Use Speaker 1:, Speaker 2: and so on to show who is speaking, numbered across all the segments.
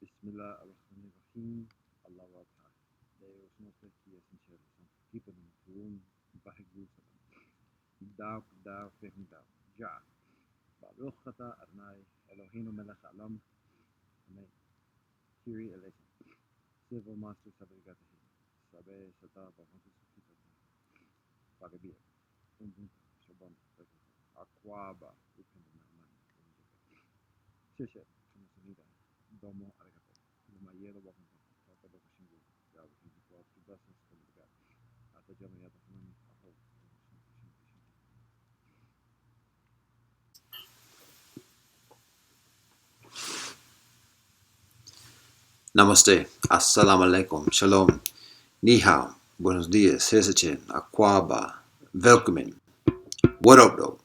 Speaker 1: Bismillah ar-Rahman ar-Rahim. Allah Akbar. Deus nos aqui assim são tipo de um barrigo dá perguntar já Baruch ata Adonai Eloheinu melech haolam Amen. Kyrie eleison. Civil Master Sabrigatahi. Sabe Sata Bavantu Sukita. Pagabia. Umbuntu. Shabon. Aquaba. Upendo Naman. Sheshe. Kamusunida. Domo arigato. Lumayelo Bavantu. Takado Kashingu. Yabu Hindu. To bless us from the God. Atajama Yata Hanami. Aho.
Speaker 2: Namaste, assalamu alaikum, shalom, ni hao, buenos dias, hesichen, aquaba, welkomen. What up though?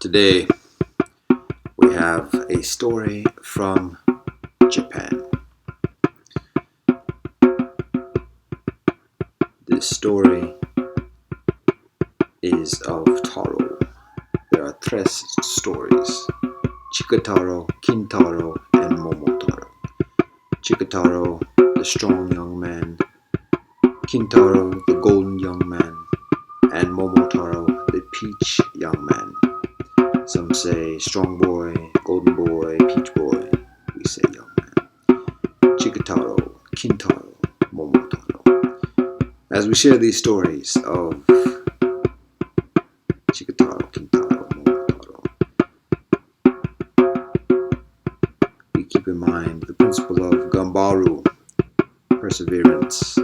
Speaker 2: Today we have a story from Japan. This story is of Taro. There are three stories: Chikataro, Kintaro, and Momotaro. Chikataro, the strong young man, Kintaro, the golden young man, and Momotaro, the peach young man. Some say strong boy, golden boy, peach boy. We say young man. Chikataro, Kintaro, Momotaro. As we share these stories of Chikataro, Kintaro, Momotaro, we keep in mind the principle of Gambaru, perseverance,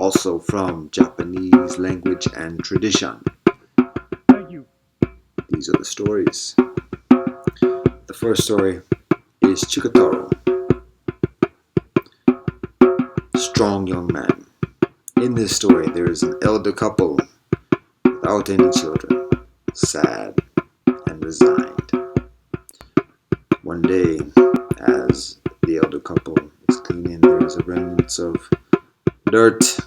Speaker 2: also from Japanese language and tradition.
Speaker 1: Thank you.
Speaker 2: These are the stories. The first story is Chikataro, strong young man. In this story, there is an elder couple without any children, sad and resigned. One day, as the elder couple is cleaning, there is a remnants of dirt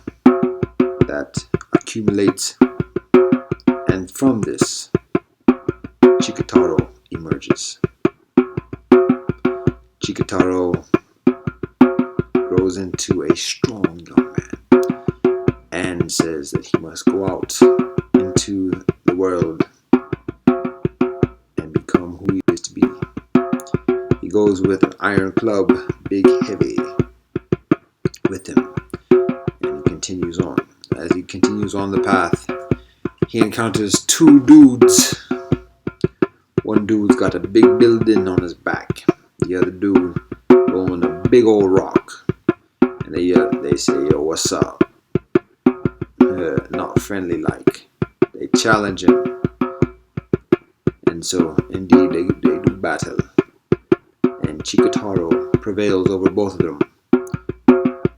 Speaker 2: that accumulates, and from this, Chikataro emerges. Chikataro grows into a strong young man and says that he must go out into the world and become who he is to be. He goes with an iron club, big, heavy, with him, and he continues on. As he continues on the path, he encounters two dudes. One dude's got a big building on his back. The other dude rolling a big old rock. And they say, yo, what's up? Not friendly like. They challenge him. And so, indeed, they do battle. And Chikataro prevails over both of them.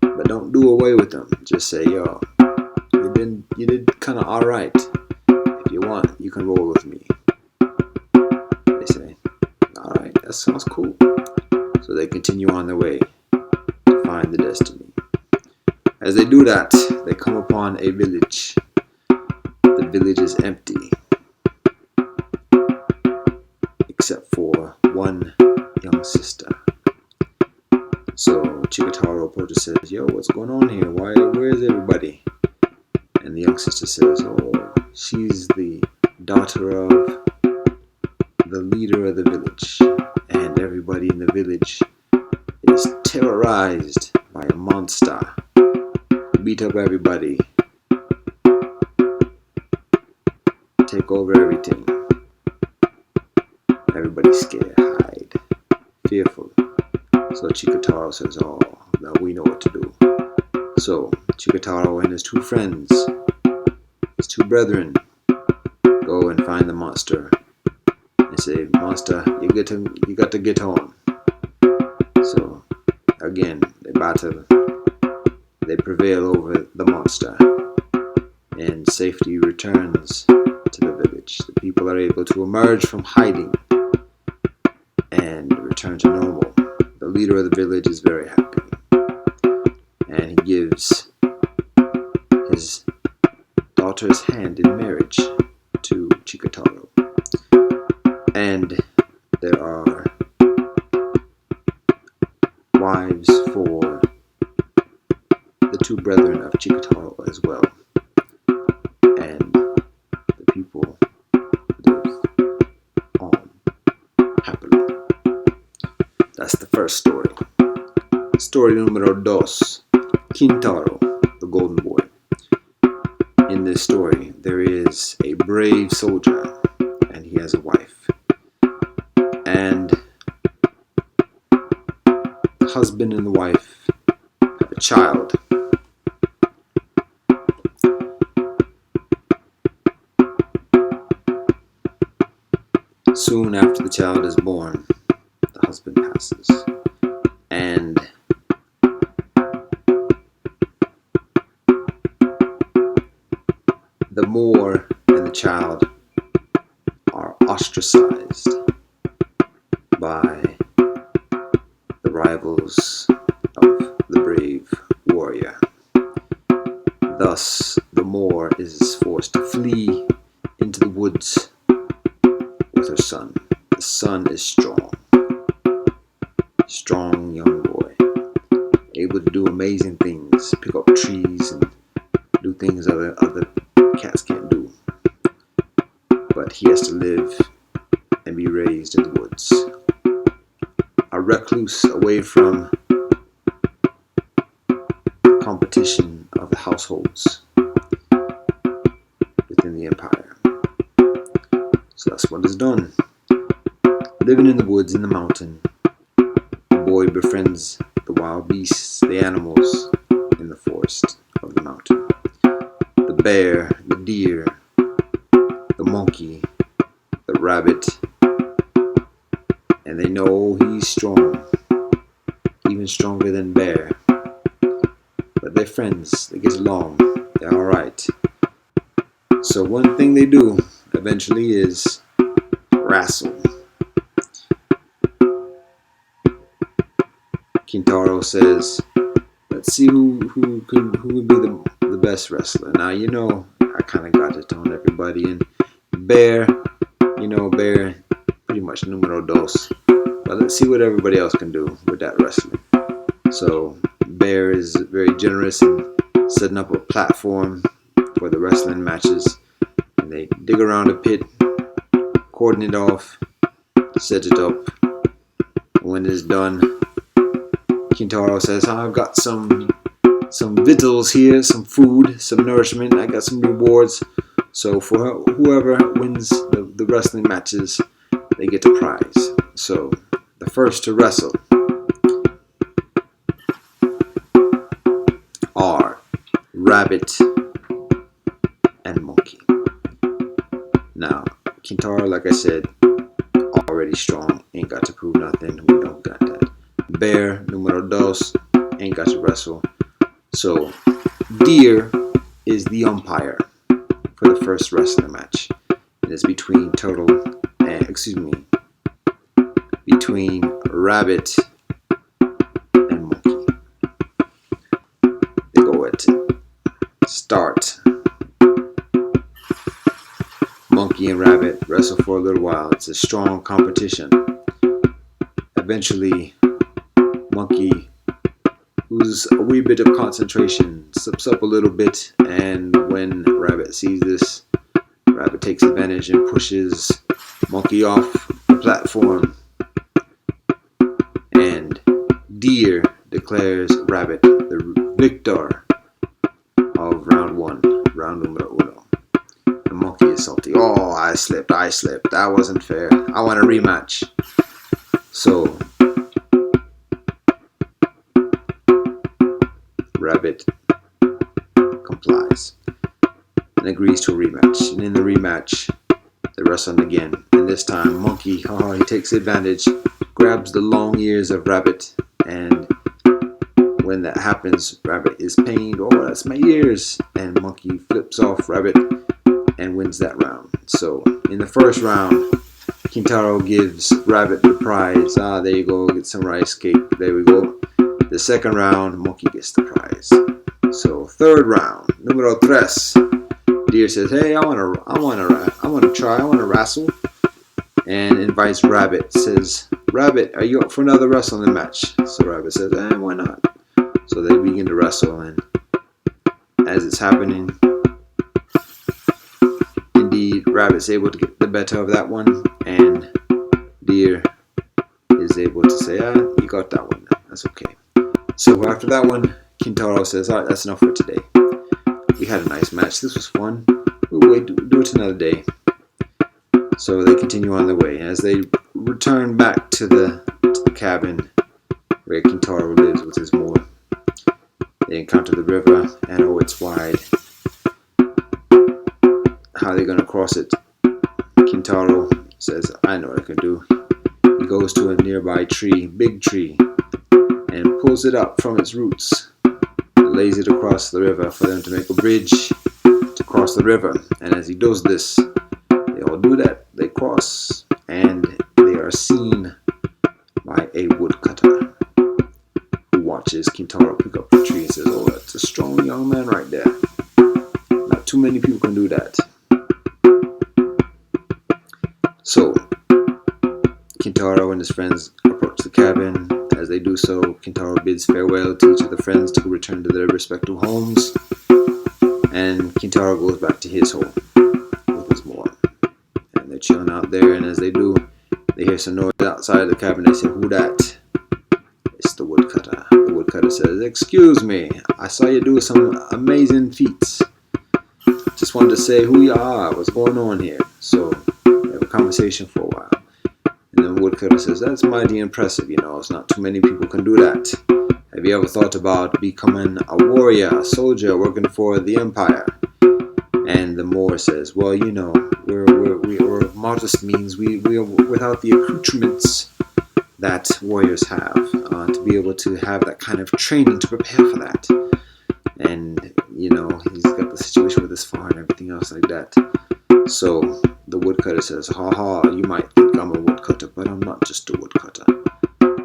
Speaker 2: But don't do away with them. Just say, yo, you did kind of alright. If you want, you can roll with me. They say, alright, that sounds cool. So they continue on their way to find the destiny. As they do that, they come upon a village. The village is empty, except for one young sister. So Chikataro approaches and says, yo, what's going on here? Where is everybody? And the young sister says, oh, she's the daughter of the leader of the village. And everybody in the village is terrorized by a monster. Beat up everybody. Take over everything. Everybody's scared, hide, fearful. So Chikataro says, oh, now we know what to do. So Chikataro and his two friends, his two brethren, go and find the monster. They say, monster, you got to get home. So again, they battle. They prevail over the monster, and safety returns village. The people are able to emerge from hiding and return to normal. The leader of the village is very happy, and he gives his daughter's hand in marriage to Chikataro. And there are wives for the two brethren of Chikataro as well. And the people live on happily. That's the first story. Story numero dos. Kintaro, the golden boy. In this story, there is a brave soldier, and he has a wife. And the husband and the wife have a child. Soon after the child is born, the husband passes. And the Moor and the child are ostracized by the rivals of the brave warrior. Thus, the Moor is forced to flee into the woods with her son. The son is strong young boy, able to do amazing things, pick up trees and do things other cats can't do. But he has to live and be raised in the woods. A recluse away from competition of the households within the empire. So that's what is done. Living in the woods, in the mountain, the boy befriends the wild beasts, the animals in the forest of the mountain. The bear, the deer, the monkey, the rabbit, and they know he's strong, even stronger than bear. But they're friends, they get along, they're alright. So one thing they do eventually is wrestle. Kintaro says, let's see who would be the best wrestler. Now, you know, I kind of got it on everybody. And Bear, Bear, pretty much numero dos. But let's see what everybody else can do with that wrestling. So Bear is very generous in setting up a platform for the wrestling matches. And they dig around a pit, cordon it off, set it up. When it's done, Kintaro says, I've got some victuals here, some food, some nourishment. I got some rewards. So for whoever wins the wrestling matches, they get a prize. So the first to wrestle are Rabbit and Monkey. Now, Kintaro, like I said, already strong, ain't got to prove nothing. We don't got that. Bear, numero dos, ain't got to wrestle. So, Deer is the umpire for the first wrestling match. It is between Rabbit and Monkey. They go at start. Monkey and Rabbit wrestle for a little while. It's a strong competition. Eventually, Monkey loses a wee bit of concentration, slips up a little bit, and when Rabbit sees this, Rabbit takes advantage and pushes Monkey off the platform, and Deer declares Rabbit the victor of round one, round numero uno. The Monkey is salty. Oh, I slipped. That wasn't fair. I want a rematch. So Rabbit complies and agrees to a rematch. And in the rematch, they wrestle again. And this time, Monkey, he takes advantage, grabs the long ears of Rabbit, and when that happens, Rabbit is pained. Oh, that's my ears! And Monkey flips off Rabbit and wins that round. So in the first round, Kintaro gives Rabbit the prize. There you go, get some rice cake. There we go. The second round, Monkey gets the prize. So third round, numero tres. Deer says, "Hey, I wanna try. I wanna wrestle," and invites Rabbit. Says, "Rabbit, are you up for another wrestling match?" So Rabbit says, "Why not?" So they begin to wrestle, and as it's happening, indeed, Rabbit's able to get the better of that one, and Deer is able to say, "You got that one. That's okay." So after that one, Kintaro says, "All right, that's enough for today. We had a nice match. This was fun. We'll do it another day." So they continue on their way. As they return back to the cabin where Kintaro lives with his Moor, they encounter the river, and it's wide. How are they going to cross it? Kintaro says, "I know what I can do." He goes to a nearby tree, big tree, and pulls it up from its roots and lays it across the river for them to make a bridge to cross the river. And as he does this, they all do that. They cross, and they are seen by a woodcutter who watches Kintaro pick up the tree and says, "Oh, that's a strong young man right there. Not too many people can do that." So Kintaro and his friends approach the cabin. As they do so, Kintaro bids farewell to each of the friends to return to their respective homes, and Kintaro goes back to his home with his Moor. And they're chilling out there, and as they do, they hear some noise outside of the cabin. They say, "Who that?" It's the woodcutter. The woodcutter says, "Excuse me, I saw you do some amazing feats. Just wanted to say who you are, what's going on here." So they have a conversation for a while. And then woodcutter says, "That's mighty impressive, it's not too many people can do that. Have you ever thought about becoming a warrior, a soldier, working for the empire?" And the Moor says, "Well, we're modest means. We are without the accoutrements that warriors have to be able to have that kind of training to prepare for that." And, he's got the situation with his farm and everything else like that. So the woodcutter says, "Ha ha, you might think I'm a woodcutter, but I'm not just a woodcutter.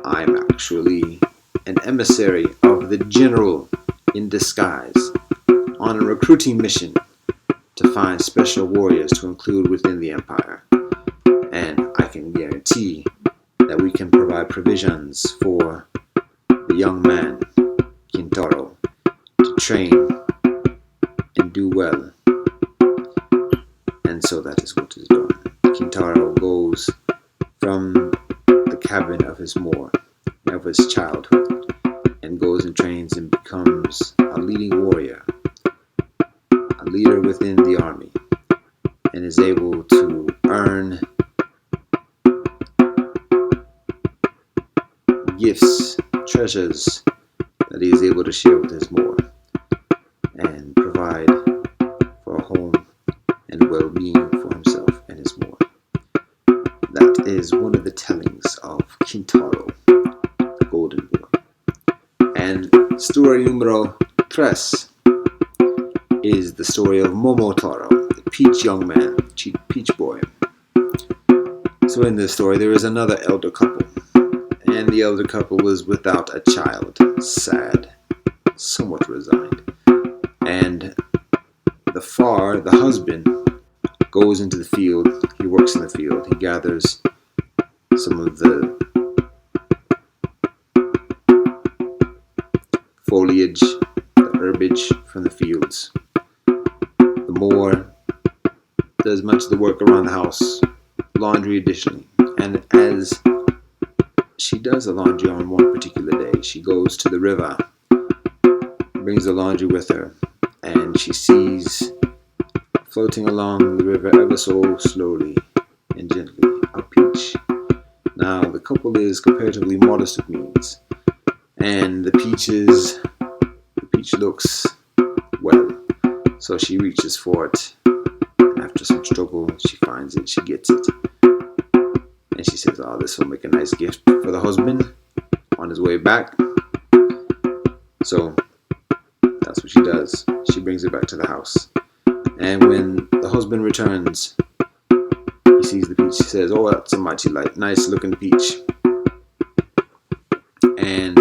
Speaker 2: I'm actually an emissary of the general in disguise on a recruiting mission to find special warriors to include within the empire. And I can guarantee that we can provide provisions for the young man, Kintaro, to train and do well." And so that is what is done. Kintaro goes from the cabin of his Moor, of his childhood, and goes and trains and becomes a leading warrior, a leader within the army, and is able to earn gifts, treasures that he is able to share with his Moor and provide for a home and well-being for himself and his Moor. That is one of the tellings of Kintaro, the Golden Boy. And story numero tres is the story of Momotaro, the peach young man, peach boy. So in this story, there is another elder couple, and the elder couple was without a child, sad, somewhat resigned. And the husband, goes into the field. He works in the field. He gathers some of the foliage, the herbage from the fields. The Moor does much of the work around the house, laundry additionally. And as she does the laundry on one particular day, she goes to the river, brings the laundry with her, and she sees floating along the river ever so slowly and gently a peach. Now the couple is comparatively modest of means, and the peach looks well, so she reaches for it. After some struggle, she finds it, she gets it, and she says, "Oh, this will make a nice gift for the husband on his way back." So that's what she does. She brings it back to the house, And when the husband returns, he sees the peach. He says, "Oh, that's a mighty nice looking peach." And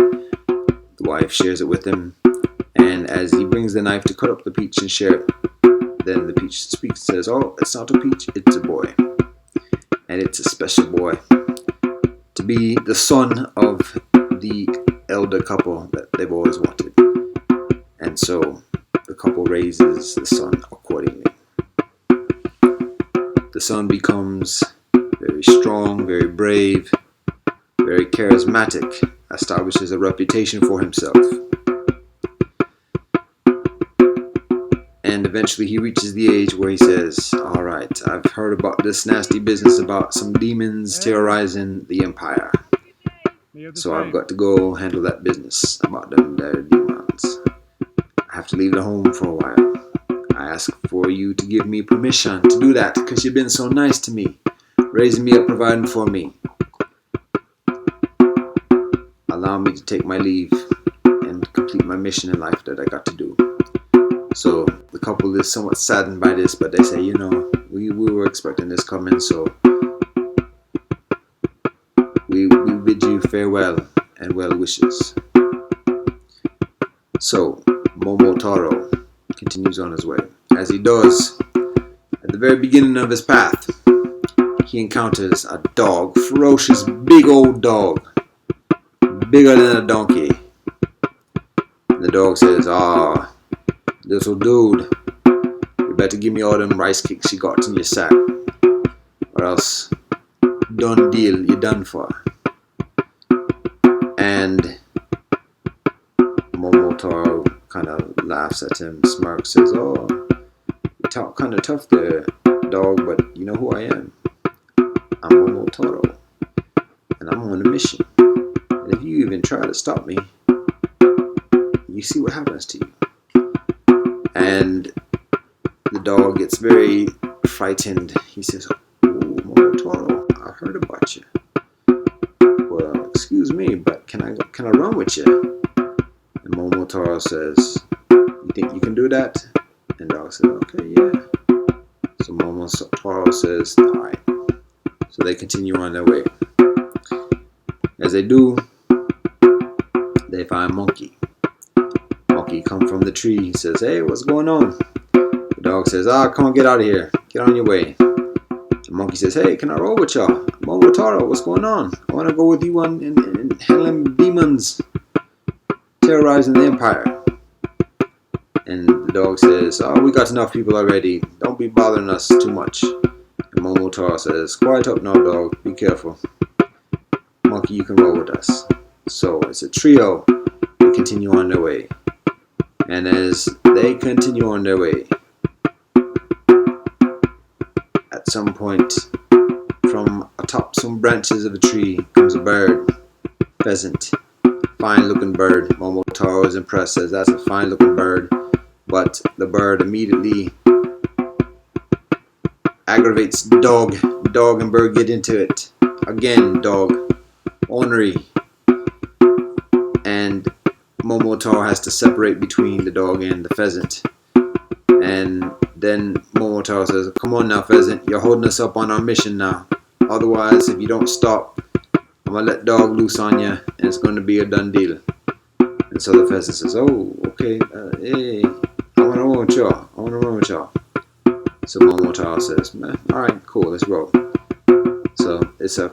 Speaker 2: the wife shares it with him. And as he brings the knife to cut up the peach and share it, then the peach speaks and says, "Oh, it's not a peach, it's a boy. And it's a special boy to be the son of the elder couple that they've always wanted." And so the couple raises the son accordingly. The son becomes very strong, very brave, very charismatic, establishes a reputation for himself. And eventually he reaches the age where he says, "All right, I've heard about this nasty business about some demons terrorizing the empire. So I've got to go handle that business about them there demons. I have to leave the home for a while. I ask for you to give me permission to do that because you've been so nice to me, raising me up, providing for me. Allow me to take my leave and complete my mission in life that I got to do." So the couple is somewhat saddened by this, but they say, we were expecting this coming, so we bid you farewell and well wishes. So Momotaro continues on his way. As he does, at the very beginning of his path, he encounters a dog, ferocious, big old dog, bigger than a donkey. And the dog says, "Little dude, you better give me all them rice cakes you got in your sack, or else, done deal, you're done for." And Momotaro kind of laughs at him, smirks, says, "Oh, you talk kind of tough there, dog, but you know who I am? I'm Momotaro, and I'm on a mission. And if you even try to stop me, you see what happens to you." And the dog gets very frightened. He says, "Oh, Momotaro, I heard about you. Well, excuse me, but can I run with you?" And Momotaro says, "You think you can do that?" And the dog says, "Okay, yeah." So Momotaro says, "All right." So they continue on their way. As they do, they find Monkey. Monkey comes from the tree. He says, "Hey, what's going on?" The dog says, "Come on, get out of here. Get on your way." The monkey says, "Hey, can I roll with y'all? Momotaro, what's going on? I want to go with you on and handling demons terrorizing the empire." And the dog says, "We got enough people already. Don't be bothering us too much." And Momotaro says, "Quiet up now, dog. Be careful. Monkey, you can roll with us." So it's a trio. They continue on their way. And as they continue on their way, at some point, from atop some branches of a tree comes a bird, pheasant, fine looking bird. Momotaro is impressed, says, "That's a fine looking bird." But the bird immediately aggravates the dog. The dog and bird get into it. Again, dog, ornery. And Momotaro has to separate between the dog and the pheasant. And then Momotaro says, "Come on now, pheasant, you're holding us up on our mission now. Otherwise, if you don't stop, I'm going to let dog loose on you, and it's going to be a done deal." And so the pheasant says, "Oh, okay, hey, I want to run with y'all. I want to run with y'all." So Momotaro says, "All right, cool, let's roll." So it's a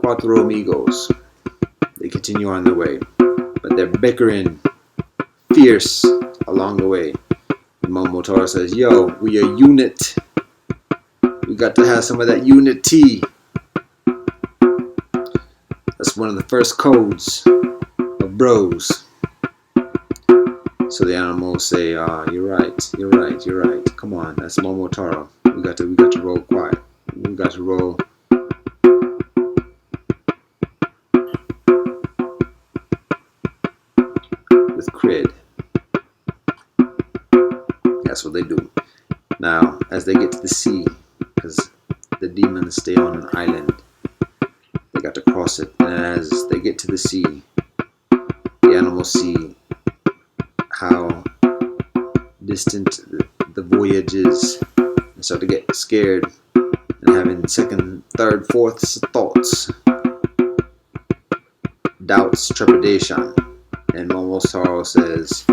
Speaker 2: Cuatro amigos. They continue on their way, but they're bickering fierce along the way. And Momotaro says, "Yo, we a unit. We got to have some of that unity. That's one of the first codes of bros." So the animals say, "You're right. Come on, that's Momotaro. We got to roll quiet. We got to roll with cred." That's what they do. Now, as they get to the sea, because the demons stay on an island, they got to cross it. And as they get to the sea, almost see how distant the voyage is and start to get scared and having second, third, fourth thoughts, doubts, trepidation. And Momotaro says,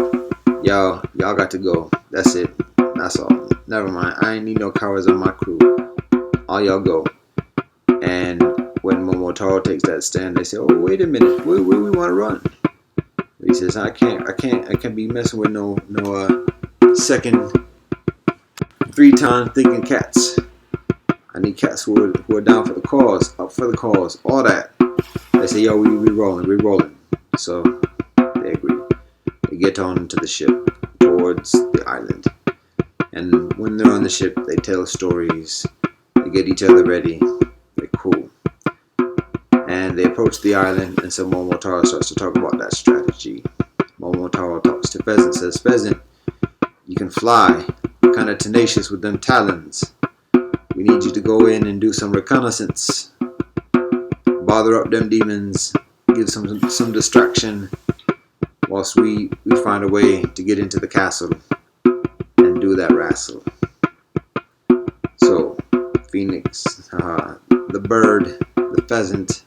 Speaker 2: y'all got to go. That's it. That's all. Never mind. I ain't need no cowards on my crew. All y'all go. And when Momotaro takes that stand, they say, oh, wait a minute. We want to run. He says, I can't be messing with no second 3-time thinking cats. I need cats who are down for the cause, up for the cause, all that. They say, yo, we rolling. So they agree. They get on to the ship towards the island. And when they're on the ship, they tell stories. They get each other ready. They're cool. And they approach the island, and so Momotaro starts to talk about that strategy. Momotaro talks to Pheasant, says, Pheasant, you can fly. You're kind of tenacious with them talons. We need you to go in and do some reconnaissance. Bother up them demons. Give some distraction whilst we find a way to get into the castle and do that wrestle. So, Phoenix, the bird, the pheasant,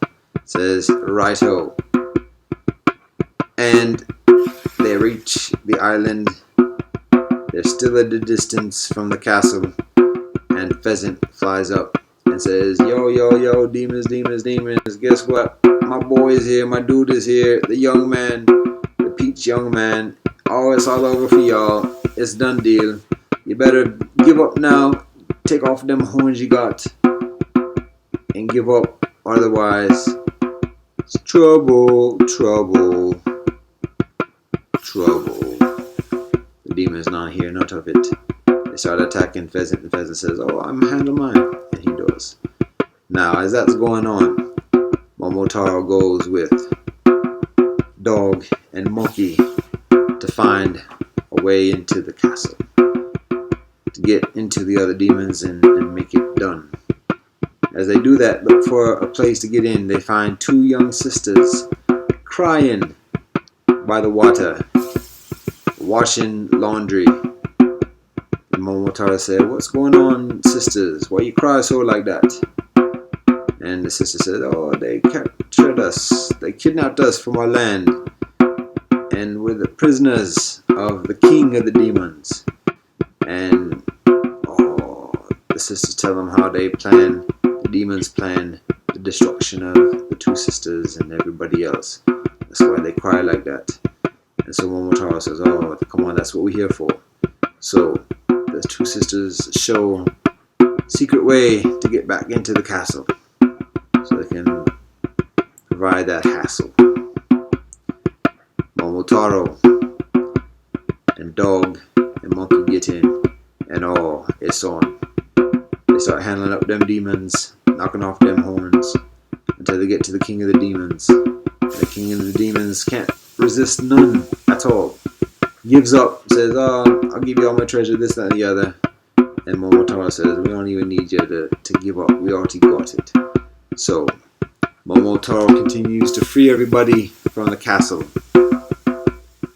Speaker 2: says, righto. And they reach the island. They're still at a distance from the castle. And Pheasant flies up and says, yo, demons, guess what? My boy is here, my dude is here, the young man, the peach young man. Oh, it's all over for y'all. It's done deal. You better give up now. Take off them horns you got. And give up. Otherwise, it's trouble. The demon's not here, not of it. They start attacking Pheasant, and Pheasant says, oh, I'm handling mine. And he does. Now, as that's going on, Momotaro goes with Dog and Monkey to find a way into the castle, to get into the other demons and make it done. As they do that, look for a place to get in. They find 2 young sisters crying by the water, washing laundry. And Momotaro said, what's going on, sisters? Why you cry so like that? And the sister said, oh, they captured us. They kidnapped us from our land. And we're the prisoners of the king of the demons. And the sisters tell them how the demons plan the destruction of the 2 sisters and everybody else. That's why they cry like that. And so Momotaro says, oh, come on, that's what we're here for. So the 2 sisters show secret way to get back into the castle so they can provide that hassle. Momotaro and Dog and Monkey get in, and it's on. They start handling up them demons, knocking off them horns until they get to the king of the demons. And the king of the demons can't resist none at all. Gives up, says, I'll give you all my treasure, this, that, and the other. And Momotaro says, we don't even need you to give up. We already got it. So, Momotaro continues to free everybody from the castle.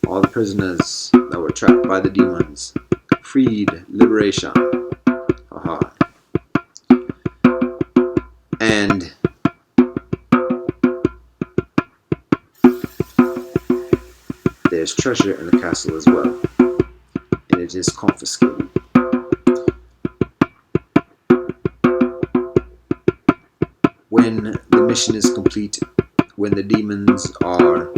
Speaker 2: All the prisoners that were trapped by the demons. Freed, liberation. And there's treasure in the castle as well. And it is confiscated. When the mission is complete, when the demons are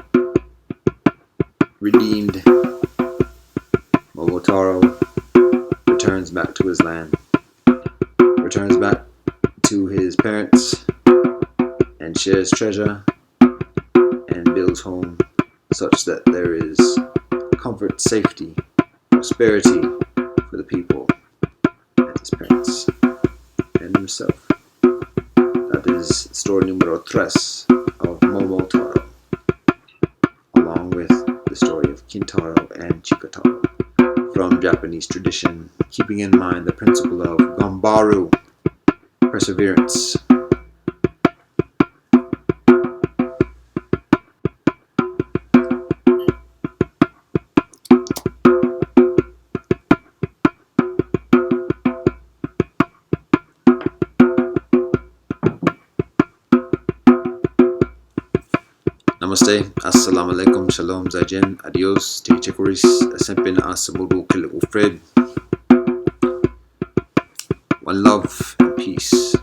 Speaker 2: redeemed, Momotaro returns back to his land, returns back to his parents, and shares treasure and builds home such that there is comfort, safety, prosperity for the people and his parents and himself. That is story numero 3 of Momotaro, along with the story of Kintaro and Chikataro from Japanese tradition, keeping in mind the principle of Gambaru, perseverance. Namaste, Assalamu alaikum, Shalom, Zajen, Adios, Tichikuris, Asempin Asamudu Kilufred. One love and peace.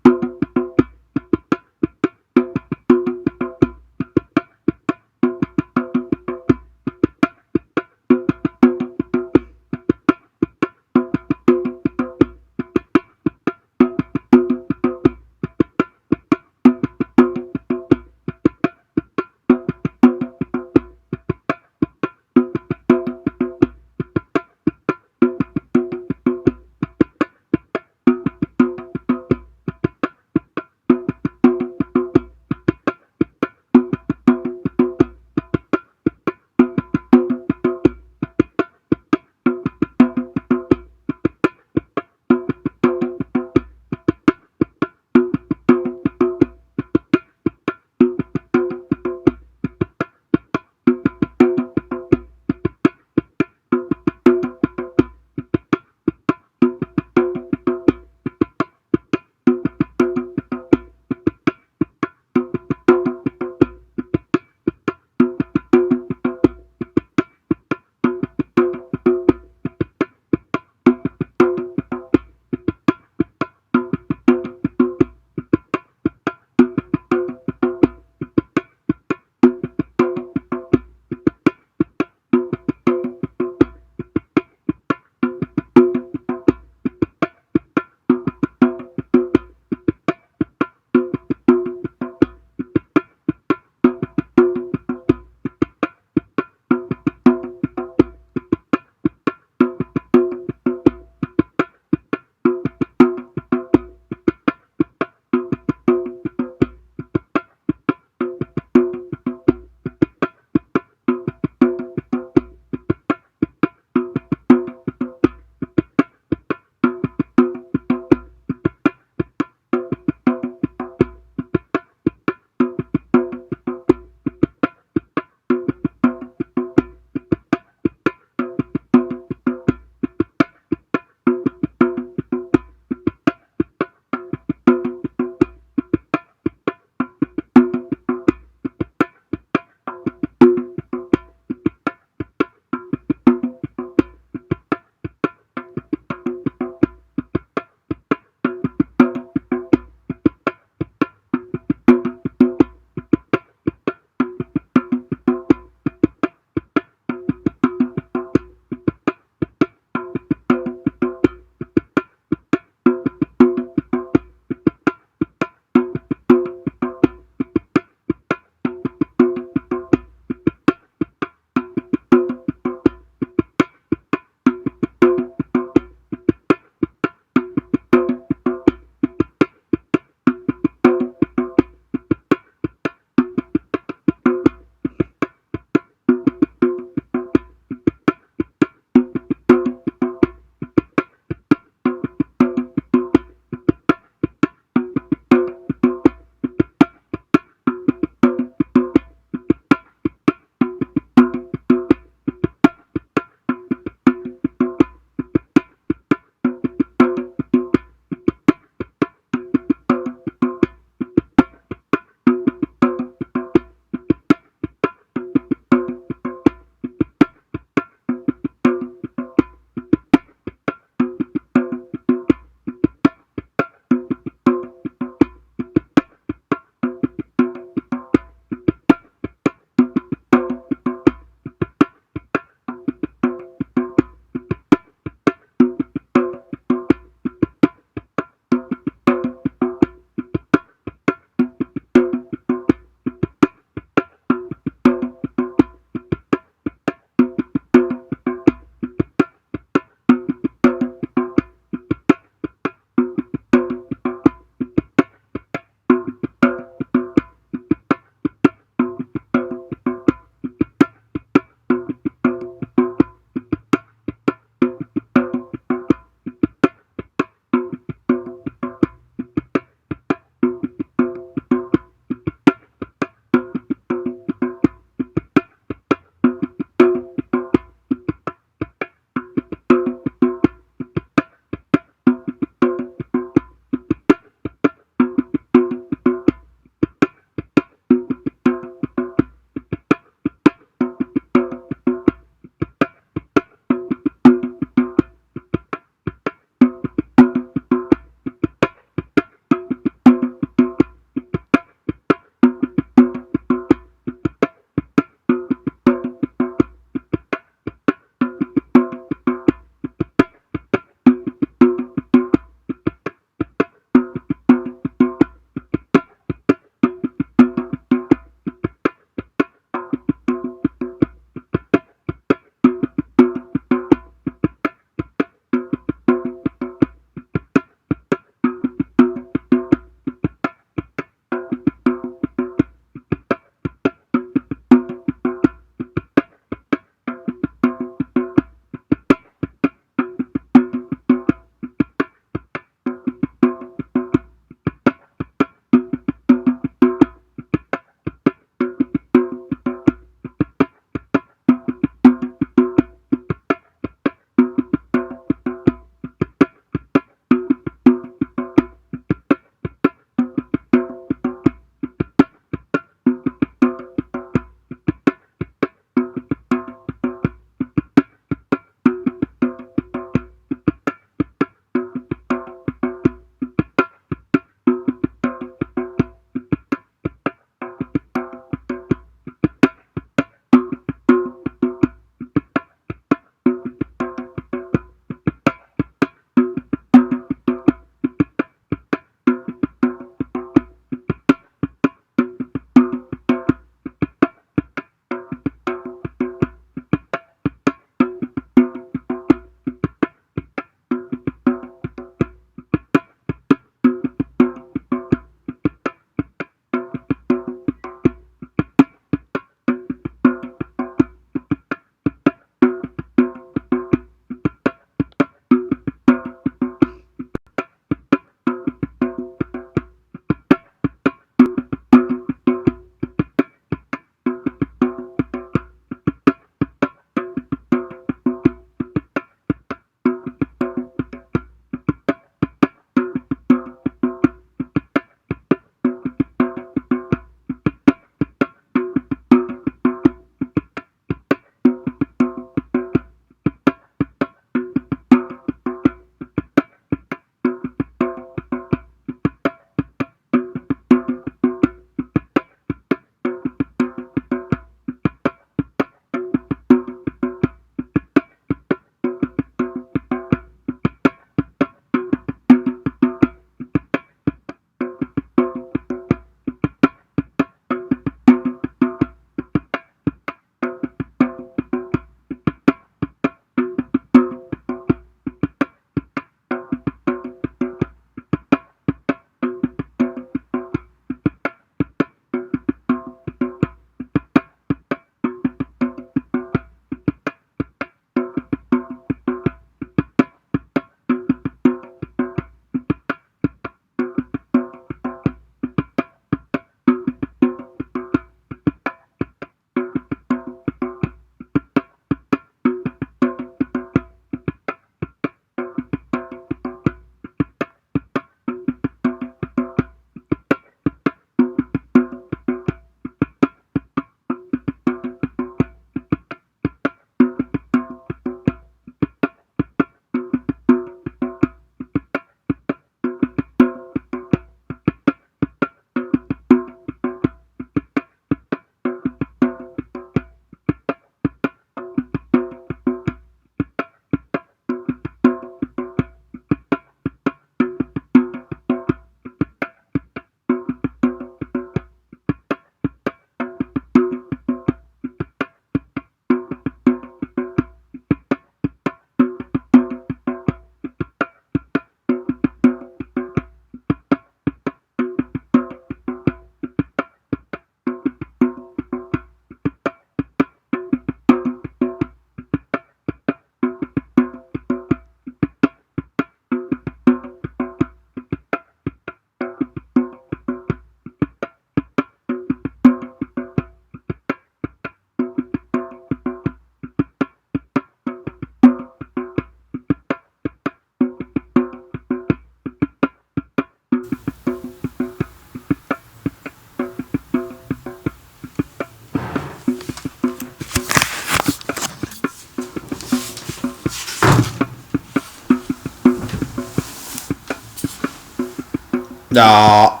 Speaker 2: Ah,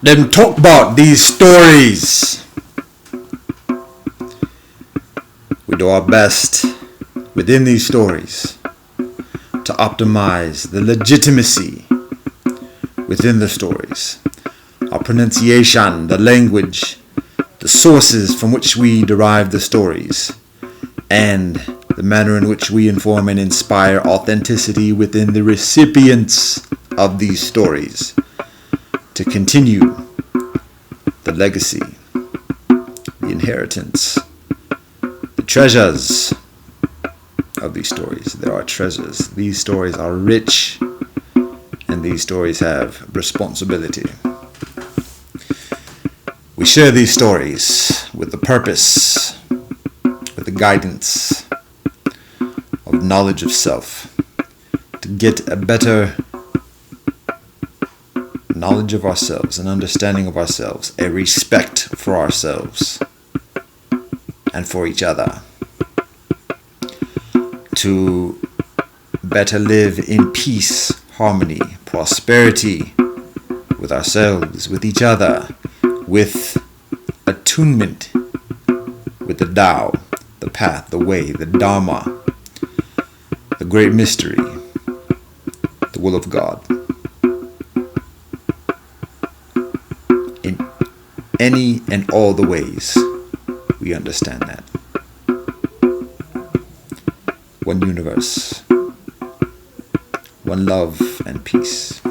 Speaker 2: them talk about these stories. We do our best within these stories to optimize the legitimacy within the stories, our pronunciation, the language, the sources from which we derive the stories, and the manner in which we inform and inspire authenticity within the recipients of these stories to continue the legacy, the inheritance, the treasures of these stories. There are treasures. These stories are rich, and these stories have responsibility. We share these stories with the purpose, with the guidance of knowledge of self, to get a better knowledge of ourselves, an understanding of ourselves, a respect for ourselves and for each other, to better live in peace, harmony, prosperity with ourselves, with each other, with attunement with the Tao, the path, the way, the Dharma, the great mystery, the will of God. In any and all the ways we understand that. One universe, one love and peace.